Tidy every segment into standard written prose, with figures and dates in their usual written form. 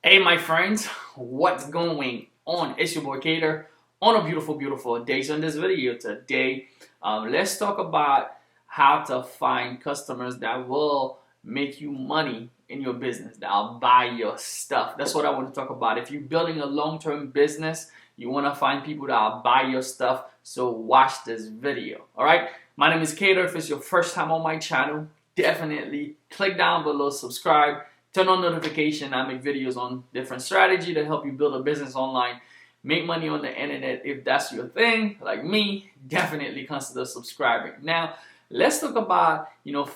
Hey, my friends, what's going on? It's your boy Keder on a beautiful day. So in this video today, let's talk about how to find customers that will make you money in your business, that'll buy your stuff. That's what I want to talk about. If you're building a long-term business, you want to find people that'll buy your stuff. So watch this video. All right. My name is Keder. If it's your first time on my channel, definitely click down below, subscribe. Turn on notification. I make videos on different strategy to help you build a business online, make money on the internet. If that's your thing, like me, definitely consider subscribing. Now, let's talk about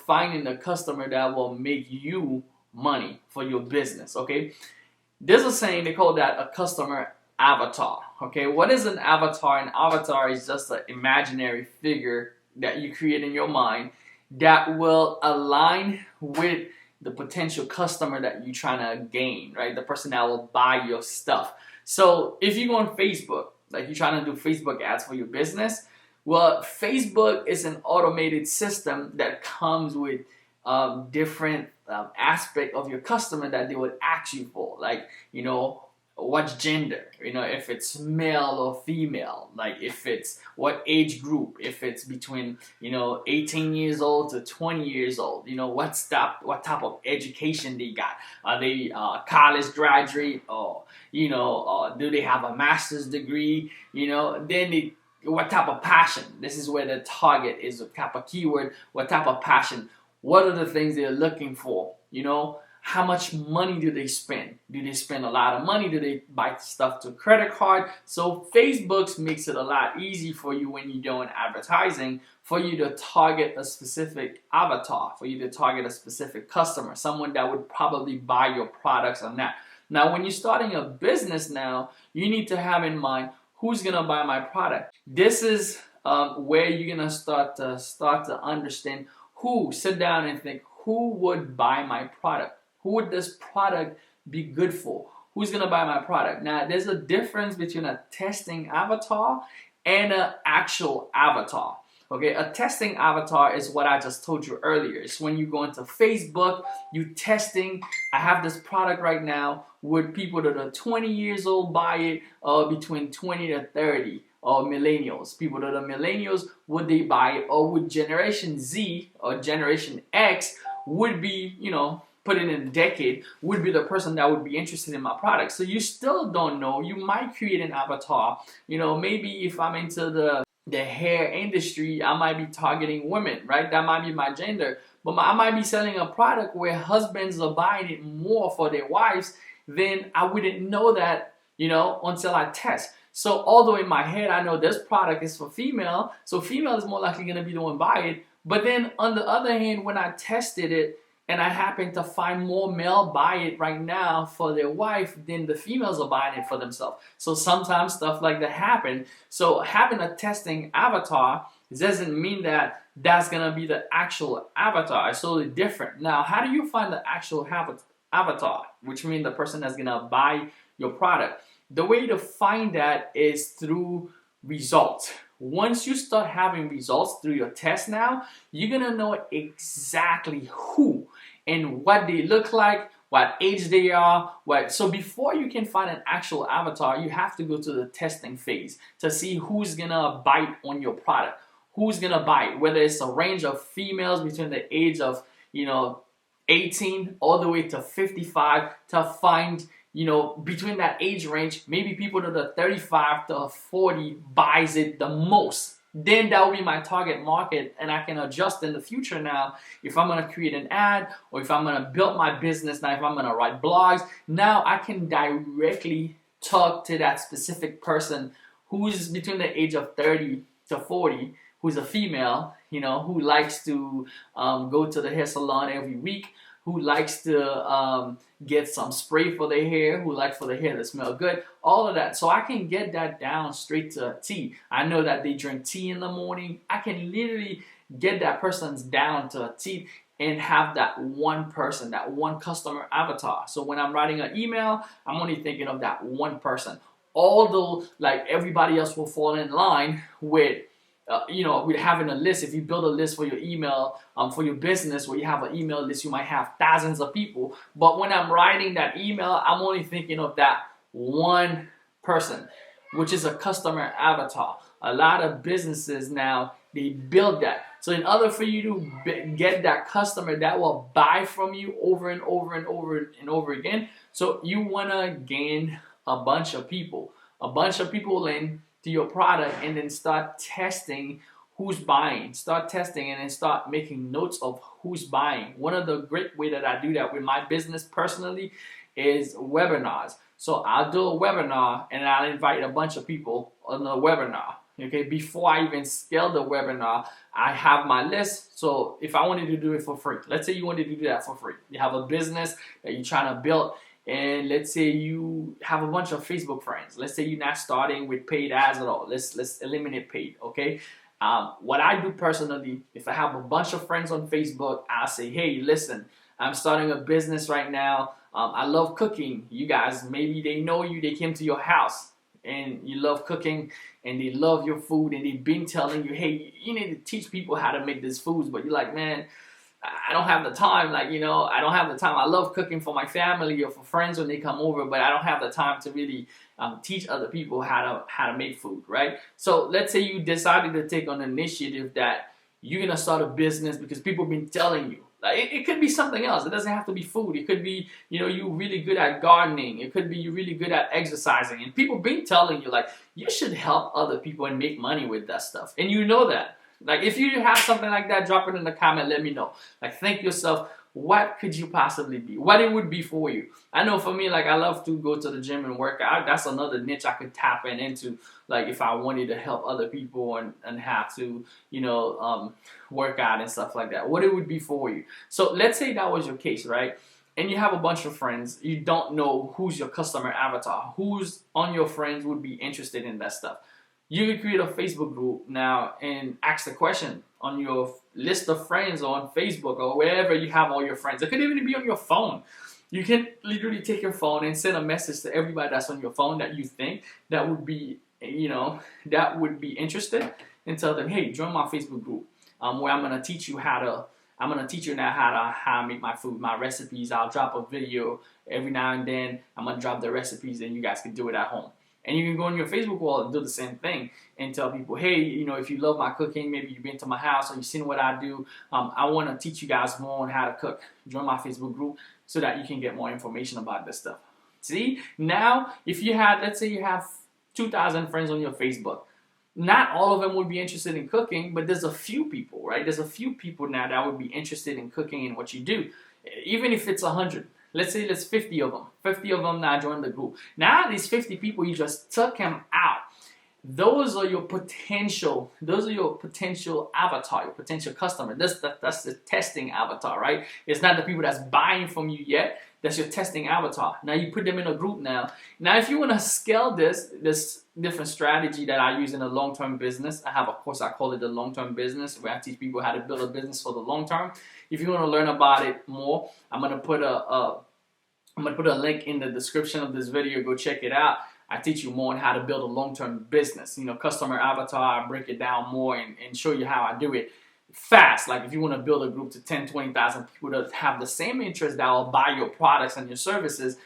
finding a customer that will make you money for your business. Okay, there's a saying they call that a customer avatar. Okay, what is an avatar? An avatar is just an imaginary figure that you create in your mind that will align with the potential customer that you're trying to gain, right? The person that will buy your stuff. So if you go on Facebook, like you're trying to do Facebook ads for your business, well, Facebook is an automated system that comes with different aspect of your customer that they would ask you for, like what's gender, if it's male or female, like if it's what age group, if it's between 18 years old to 20 years old, what type of education they got. Are they college graduate, or do they have a master's degree, what type of passion. This is where the target is, a type of keyword. What type of passion, what are the things they're looking for, how much money do they spend? Do they spend a lot of money? Do they buy stuff to credit card? So Facebook makes it a lot easy for you when you're doing advertising, for you to target a specific avatar, for you to target a specific customer, someone that would probably buy your products or not. Now, when you're starting a business now, you need to have in mind who's gonna buy my product. This is where you're gonna start to understand who. Sit down and think, who would buy my product? Who would this product be good for? Who's gonna buy my product? Now, there's a difference between a testing avatar and an actual avatar. Okay, a testing avatar is what I just told you earlier. It's when you go into Facebook, you testing. I have this product right now. Would people that are 20 years old buy it, or between 20 to 30? Or millennials, people that are millennials, would they buy it? Or would Generation Z or Generation X would be, put in a decade, would be the person that would be interested in my product. So you still don't know. You might create an avatar. Maybe if I'm into the hair industry, I might be targeting women, right? That might be my gender. But I might be selling a product where husbands are buying it more for their wives. Then I wouldn't know that, until I test. So although in my head I know this product is for female, so female is more likely going to be the one buy it. But then on the other hand, when I tested it and I happen to find more male buy it right now for their wife, then the females are buying it for themselves. So sometimes stuff like that happen. So having a testing avatar doesn't mean that that's going to be the actual avatar. It's totally different. Now, how do you find the actual avatar, which means the person that's going to buy your product? The way to find that is through results. Once you start having results through your test now, you're gonna know exactly who and what they look like, what age they are, So before you can find an actual avatar, you have to go to the testing phase to see who's gonna bite on your product, who's gonna buy it, whether it's a range of females between the age of 18 all the way to 55, to find between that age range, maybe people that are 35 to 40 buys it the most. Then that will be my target market, and I can adjust in the future now. If I'm gonna create an ad, or if I'm gonna build my business now, if I'm gonna write blogs, now I can directly talk to that specific person who's between the age of 30 to 40, who's a female, who likes to go to the hair salon every week, who likes to get some spray for their hair, who likes for their hair to smell good, all of that. So I can get that down straight to a T. I know that they drink tea in the morning. I can literally get that person's down to a T and have that one person, that one customer avatar. So when I'm writing an email, I'm only thinking of that one person. Although, like, everybody else will fall in line with with having a list. If you build a list for your email, for your business, where you have an email list, you might have thousands of people. But when I'm writing that email, I'm only thinking of that one person, which is a customer avatar. A lot of businesses now, they build that. So in order for you to get that customer that will buy from you over and over and over and over again, so you want to gain a bunch of people in to your product, and then start testing who's buying. Start testing and then start making notes of who's buying. One of the great way that I do that with my business personally is webinars. So I'll do a webinar and I'll invite a bunch of people on the webinar. Okay, before I even scale the webinar, I have my list. So if I wanted to do it for free, let's say you wanted to do that for free. You have a business that you're trying to build, and let's say you have a bunch of Facebook friends. Let's say you're not starting with paid ads at all. Let's eliminate paid, okay? What I do personally, if I have a bunch of friends on Facebook, I'll say, hey, listen, I'm starting a business right now. I love cooking. You guys, maybe they know you, they came to your house, and you love cooking, and they love your food, and they've been telling you, hey, you need to teach people how to make these foods, but you're like, man, I don't have the time. I don't have the time. I love cooking for my family or for friends when they come over, but I don't have the time to really teach other people how to make food, right? So let's say you decided to take on an initiative that you're gonna start a business because people have been telling you. It could be something else. It doesn't have to be food. It could be, you're really good at gardening. It could be you're really good at exercising. And people been telling you, you should help other people and make money with that stuff. And you know that. If you have something like that, drop it in the comment. Let me know. Think yourself, what could you possibly be? What it would be for you? I know for me, I love to go to the gym and work out. That's another niche I could tap into. If I wanted to help other people and have to, work out and stuff like that. What it would be for you. So let's say that was your case, right? And you have a bunch of friends. You don't know who's your customer avatar. Who's on your friends would be interested in that stuff. You can create a Facebook group now and ask the question on your list of friends on Facebook or wherever you have all your friends. It could even be on your phone. You can literally take your phone and send a message to everybody that's on your phone that you think that would be, interested, and tell them, hey, join my Facebook group where I'm gonna teach you now how to make my food, my recipes. I'll drop a video every now and then. I'm gonna drop the recipes, and you guys can do it at home. And you can go on your Facebook wall and do the same thing and tell people, hey, if you love my cooking, maybe you've been to my house or you've seen what I do, I want to teach you guys more on how to cook. Join my Facebook group so that you can get more information about this stuff. See, now if let's say you have 2,000 friends on your Facebook, not all of them would be interested in cooking, but there's a few people, right? There's a few people now that would be interested in cooking and what you do, even if it's 100. Let's say there's 50 of them. 50 of them now join the group. Now these 50 people, you just took them out. Those are your potential avatar, your potential customer. That's the testing avatar, right? It's not the people that's buying from you yet. That's your testing avatar. Now you put them in a group now. Now if you want to scale this different strategy that I use in a long-term business, I call it the long-term business, where I teach people how to build a business for the long term. If you want to learn about it more, I'm gonna put a link in the description of this video. Go check it out. I teach you more on how to build a long-term business. Customer avatar, I break it down more and show you how I do it fast. If you want to build a group to 10, 20,000 people that have the same interest that will buy your products and your services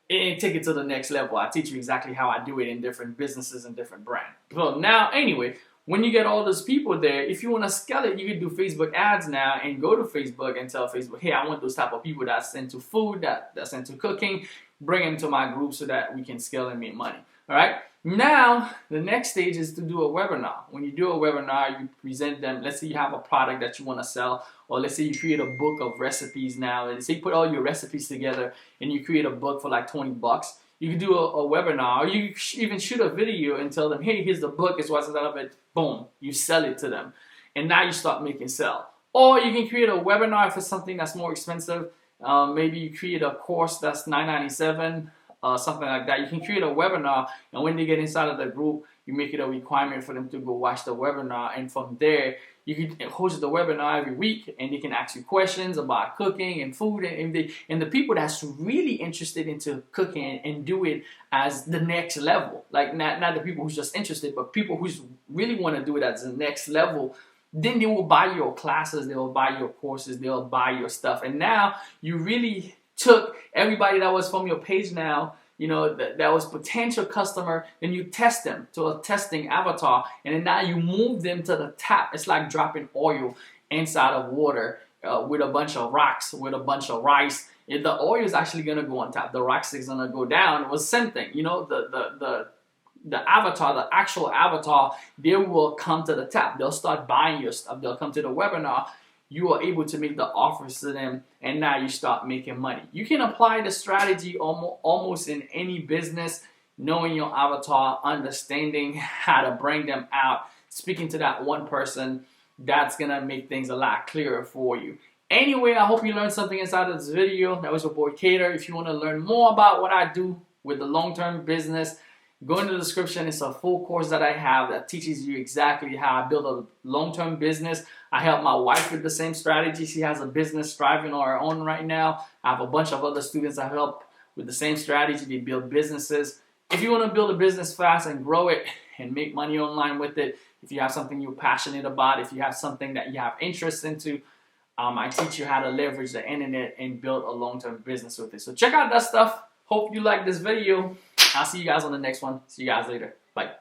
and take it to the next level. I teach you exactly how I do it in different businesses and different brands. So now, anyway, when you get all those people there, if you want to scale it, you can do Facebook ads now and go to Facebook and tell Facebook, hey, I want those type of people that's into food, that's into cooking, bring them to my group so that we can scale and make money. All right. Now, the next stage is to do a webinar. When you do a webinar, you present them. Let's say you have a product that you want to sell, or let's say you create a book of recipes now. Let's say you put all your recipes together and you create a book for $20. You can do a webinar, or you even shoot a video and tell them, hey, here's the book, it's what's inside of it. Boom, you sell it to them. And now you start making sell. Or you can create a webinar if it's something that's more expensive. Maybe you create a course that's $9.97, something like that. You can create a webinar, and when they get inside of the group, you make it a requirement for them to go watch the webinar, and from there you can host the webinar every week, and they can ask you questions about cooking and food, and the people that's really interested into cooking and do it as the next level, like not the people who's just interested, but people who really want to do it as the next level. Then they will buy your classes, they will buy your courses, they'll buy your stuff, and now you really took everybody that was from your page now, you know, that was potential customer, and you test them to a testing avatar, and then now you move them to the top. It's like dropping oil inside of water with a bunch of rocks, with a bunch of rice. The oil is actually gonna go on top. The rocks is gonna go down. It was the same thing, you know. The avatar, the actual avatar, they will come to the top. They'll start buying your stuff. They'll come to the webinar. You are able to make the offers to them, and now you start making money. You can apply the strategy almost in any business, knowing your avatar, understanding how to bring them out, speaking to that one person. That's gonna make things a lot clearer for you. Anyway, I hope you learned something inside of this video. That was your boy Keder. If you want to learn more about what I do with the long-term business, go in the description. It's a full course that I have that teaches you exactly how I build a long-term business. I help my wife with the same strategy. She has a business thriving on her own right now. I have a bunch of other students I help with the same strategy. They build businesses. If you want to build a business fast and grow it and make money online with it, if you have something you're passionate about, if you have something that you have interest into, I teach you how to leverage the internet and build a long-term business with it. So check out that stuff. Hope you like this video. I'll see you guys on the next one. See you guys later. Bye.